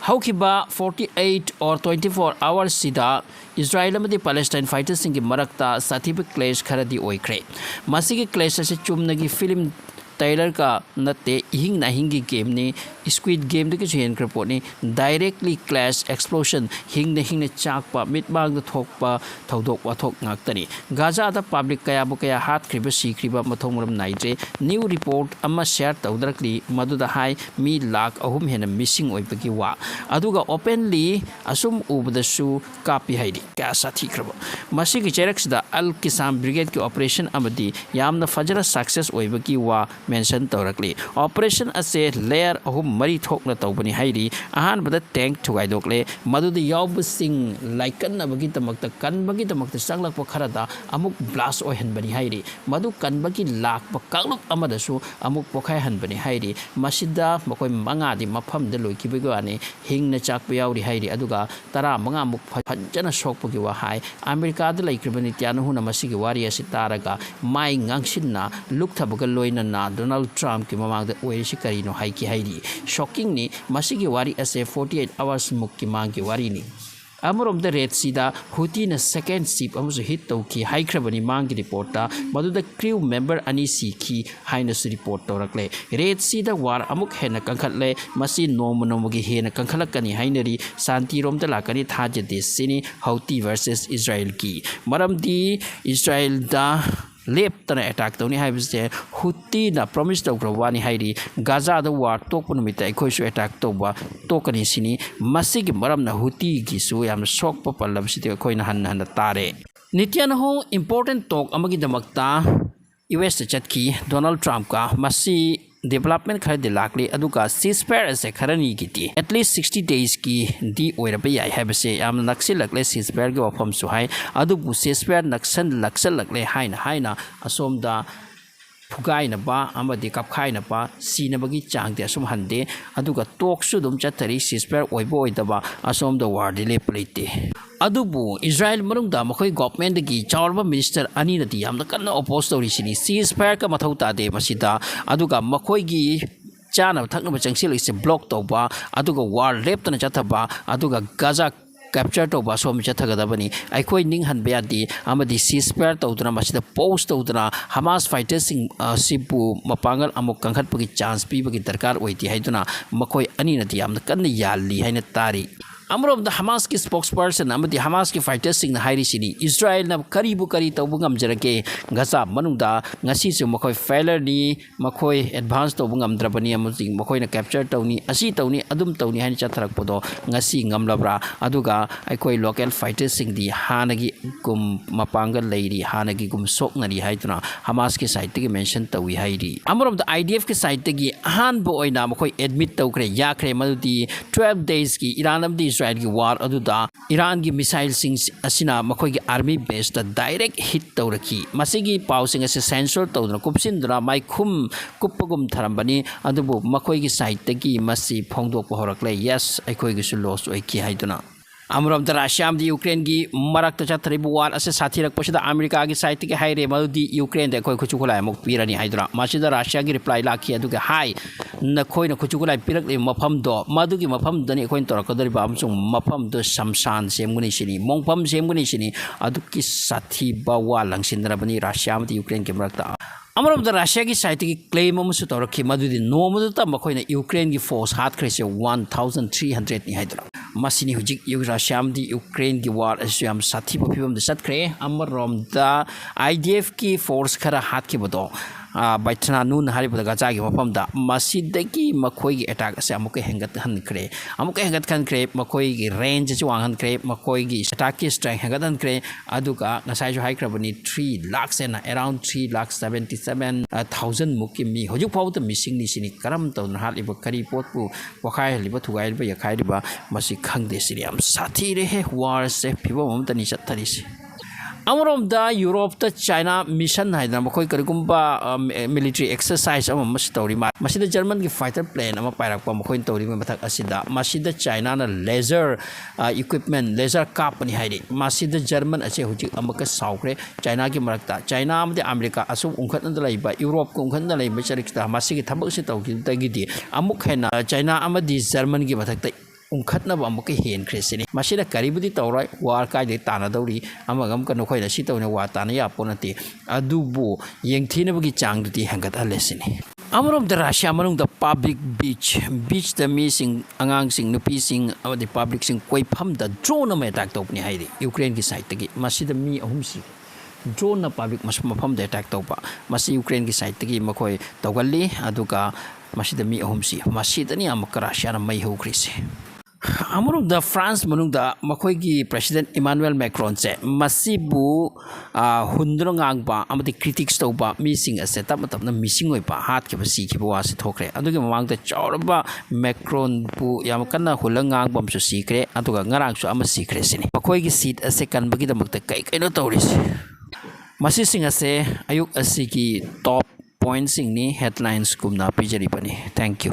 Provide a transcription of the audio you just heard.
Haukiba 48 or 24 hours sida Israel amadi Palestine fighters singi marakta satiba clash kharadi oikre. Masigi clash ase chumnagi film Taylor ka natte ihing na hingi game ni Squid Game de ki hen krapot ni directly clash explosion hing na chak pa mit bang da thok pa thodok wa thok ngak tani Gaza da public kaya bu kaya hat kriba si kriba mathong ram naije new report amma share tawdrakli madu da hai mi lakh ahum hena missing oi pagi wa aduga openly asum ubdasu kapi haidi ka sathi kraba masi ki cherex da al kisam brigade ki operation amadi yamna fajra success oi pagi wa mention tawrakli operation ase layer ahum mari thokna tawbani hairi ahan bada tank thugai dokle madudi yaub sing laikan nabagi tamakta kan bagi tamakta sanglak pa kharada amuk blast oi hanbani hairi madu kan bagi lak pa kakluk amadasu amuk pokhai hanbani hairi masida makoi manga di mafam de loi kibego ani hingna chak pa yauri hairi aduga tara manga muk phanjana sokpagi wa hai America da laikribani tianu huna masigi wari ase taraga mai ngangsinna lukthabaga loina na Donald Trump ki mamang da oirishi karino haiki hairi shocking ni masigi wari ase 48 hours mukki mangi wari ni Amorom the Red Sida Houthi na second ship amusu hit tauki haikrabani mangi report ta madu the crew member ani siki hainus report tawrakle Red Sida war amuk hena kankhatle masi nomogi hena kankhalakani hainari santi rom da lakani thajade sini Houthi versus Israel ki maramdi Israel da lep tana attack tawni haibse Houthi na promise tawgrawani hairi Gaza da war tokpun mita ekhoi su attack tawba tokani sini masigi maram na Houthi gi su yam sok pa pallam siti ekhoi na han tare nityan ho important talk amagi damakta US chatki Donald Trump ka masi development khar de lakli aduga ceasefire ase kharani giti at least 60 days ki di oiraba yai habase am naksil lakle ceasefire ge wafam su hai adubu ceasefire naksan laksal lakle haina asomda Pugai na ba amadi kapkhai na ba si na bagi chang de asum hande aduga talk su dum chathari ceasefire oibo oidaba asom the war de leplete adubu Israel marung da makhoi government gi chawrba minister ani na di amna kanna oppose tori sini ceasefire ka mathau ta de masida aduga makhoi gi chana thakna changsil ise block toba aduga war lep na chathaba aduga Gaza capture to baso mi chathagadabani aikoi ning han beadi amadi ceasefire tawduna masida post tawduna Hamas fighters sing sipu mapangal amuk kangkhat pagi chance pi bagi darkar oiti haiduna makoi ani na diam kan yalli haina tari Amrom the Hamas ki spokesperson amadi Hamas ki fighters sing na hairi sini Israel na karibu kari tawbungam jarake Gaza manungda ngasi su makoi failure ni makoi advance tawbungam drabani amusi makoi na capture tawni asi tawni adum tawni hani chatharak podo ngasi ngamlabra aduga aikoi local fighters sing di hanagi gum mapangal leiri hanagi gum sok ngari haituna Hamas ki side ki mention tawi hairi Amrom the IDF ki side ki han bo oina makoi admit tawkre yakre madudi 12 days ki Iran amdi Israel ki war aduda Iran ki missile sing asina makoi ki army base da direct hit tawraki masigi paw sing ase sensor tawdna kupsindra mai khum kuppagum tharambani adubu makoi ki side ki masi phongdok pa horakle yes aikoi gi su loss oi ki haiduna Amram the Russia the Ukraine gi marak ta chathribu war ase sathirak pasida America gi side ki haire maludi Ukraine de koi khuchukulai mok pirani haidra masida Russia gi reply lakhi aduga hai na khoi na khuchukulai pirak le mafam do madugi mafam dani khoi torakadari ba amsung mafam do samsan semguni sini mongpam semguni sini aduki sathi ba wa langsinra bani Russia the Ukraine gi marak ta Amram the Russia ki side ki claim amusu torakhi madudi no mudu ta makhoi na Ukraine gi force hat khrese 1300 ni haidra masini hujik Russia di Ukraine ki war asyam sathi papibam de satkre amarom da IDF ki force khara hat ki bodo baitna nun hari pada gaza gi mapam da masidagi makhoi gi attack ase amuke hengat han kre amuke hengat kan kre makhoi gi range chi wang han kre makhoi gi attack ki strength hengat han kre aduga nasai jo high krabani 3 lakhs and around 3,77,000 muki mi hojuk pau the missing ni sini karam to na hal iba kari pot pu pokhai liba thugai liba yakhai liba masi khangde siriam sathi re he war se phibo mom tani chathari se Amrom da Europe ta China mission haidna makoi karigumba military exercise ama mas story ma masida German ki fighter plane ama pairak pa makoi story ma mathak asida masida China na laser equipment laser cap ni haidi masida German ase hujik amaka saukre China ki marakta China amde America asu ungkhat na laiba Europe ko ungkhat na laiba charikta masigi thabak se tawki tagidi amuk hena China amadi German ki mathak ꯎꯪꯈꯠꯅꯕ ꯑꯃꯨꯛꯀ ꯍꯦꯟꯈ꯭ꯔꯦ ꯁꯤꯅꯤ ꯃꯁꯤꯗ ꯀꯔꯤꯕꯨꯗꯤ ꯇꯧꯔꯣꯏ war ꯀꯥꯏꯗꯒꯤ ꯇꯥꯟꯅꯗꯧꯔꯤ ꯑꯃꯒ ꯑꯃꯨꯛꯀ ꯅꯈꯣꯏꯅ ꯁꯤ ꯇꯧꯅ ꯋꯥ ꯇꯥꯟꯅ ꯌꯥꯄꯣ ꯅꯠꯇꯦ ꯑꯗꯨꯕꯨ ꯌꯦꯡꯊꯤꯅꯕꯒꯤ ꯆꯥꯡꯗꯨꯗꯤ ꯍꯦꯟꯒꯠꯍꯜꯂꯦ ꯁꯤꯅꯤ ꯑꯃꯔꯣꯝꯗ ꯔꯁꯤꯌꯥ ꯃꯅꯨꯡꯗ ꯄꯥꯕ꯭ꯂꯤꯛ ꯕꯤꯆꯇ ꯃꯤꯁꯤꯡ ꯑꯉꯥꯡꯁꯤꯡ ꯅꯨꯄꯤꯁꯤꯡ ꯑꯃꯗꯤ ꯄꯥꯕ꯭ꯂꯤꯛꯁꯤꯡ ꯀꯣꯏꯐꯝꯗ ꯗ꯭ꯔꯣꯟ ꯑꯃ ꯑꯦꯇꯦꯛ ꯇꯧꯕꯅꯤ ꯍꯥꯏꯔꯤ ꯌꯨꯀ꯭ꯔꯦꯟꯒꯤ ꯁꯥꯏꯠꯇꯒꯤ ꯃꯁꯤꯗ ꯃꯤ ꯑꯍꯨꯝꯁꯤ ꯗ꯭ꯔꯣꯟꯅ ꯄꯥꯕ꯭ꯂꯤꯛ ꯃꯐꯝꯗ ꯑꯦꯇꯦꯛ ꯇꯧꯕ ꯃꯁꯤ ꯌꯨꯀ꯭ꯔꯦꯟꯒꯤ ꯁꯥꯏꯠꯇꯒꯤ ꯃꯈꯣꯏ ꯇꯧꯒꯜꯂꯤ ꯑꯗꯨꯒ ꯃꯁꯤꯗ ꯃꯤ ꯑꯍꯨꯝꯁꯤ ꯃꯁꯤꯗꯅꯤ ꯑꯃꯨꯛꯀ ꯔꯁꯤꯌꯥꯅ ꯃꯩ ꯍꯧꯈ꯭ꯔꯤꯁꯦ ꯑꯃꯔꯣꯝꯗ ꯐ꯭राꯟꯁ ꯃꯅꯨꯡꯗ ꯃꯈꯣꯏꯒꯤ ꯄ꯭ꯔꯦꯁꯤꯗꯦꯟ ꯏꯃꯥꯅꯨꯑꯦꯜ ꯃꯦꯀ꯭ꯔꯣꯟꯁꯦ ꯃꯁꯤꯕꯨ ꯍꯨꯟꯗꯨꯅ ꯉꯥꯡꯕ ꯑꯃꯗꯤ ꯀ꯭ꯔꯤꯇꯤꯛꯁ ꯇꯧꯕ ꯃꯤꯁꯤꯡ ꯑꯁꯦ ꯇꯞꯅ ꯇꯞꯅ ꯃꯤꯁꯤꯡ ꯑꯣꯏꯕ ꯍꯥꯠꯈꯤꯕ ꯁꯤꯈꯤꯕ ꯋꯥꯁꯤ ꯊꯣꯛꯈ꯭ꯔꯦ ꯑꯗꯨꯒꯤ ꯃꯃꯥꯡꯗ ꯆꯥꯎꯔꯕ ꯃꯦꯀ꯭ꯔꯣꯟꯕꯨ ꯌꯥꯝ ꯀꯟꯅ ꯍꯨꯜꯂ ꯉꯥꯡꯕ ꯑꯃꯁꯨ ꯁꯤꯈ꯭ꯔꯦ ꯑꯗꯨꯒ ꯉꯔꯥꯡꯁꯨ ꯑꯃ ꯁꯤꯈ꯭ꯔꯦ ꯁꯤꯅꯤ ꯃꯈꯣꯏꯒꯤ ꯁꯤꯠ ꯑꯁꯦ ꯀꯟꯕꯒꯤꯗꯃꯛꯇ ꯀꯩꯅꯣ ꯇꯧꯔꯤꯁꯦ ꯃꯁꯤꯁꯤꯡ ꯑꯁꯦ ꯑꯌꯨꯛ ꯑꯁꯤꯒꯤ ꯇꯣꯞ ꯄꯣꯏꯟꯠꯁꯤꯡꯅꯤ ꯍꯦꯗꯂꯥꯏꯟꯁꯀꯨꯝꯅ ꯄꯤꯖꯔꯤꯕꯅꯤ ꯊꯦꯡꯛ ꯌꯨ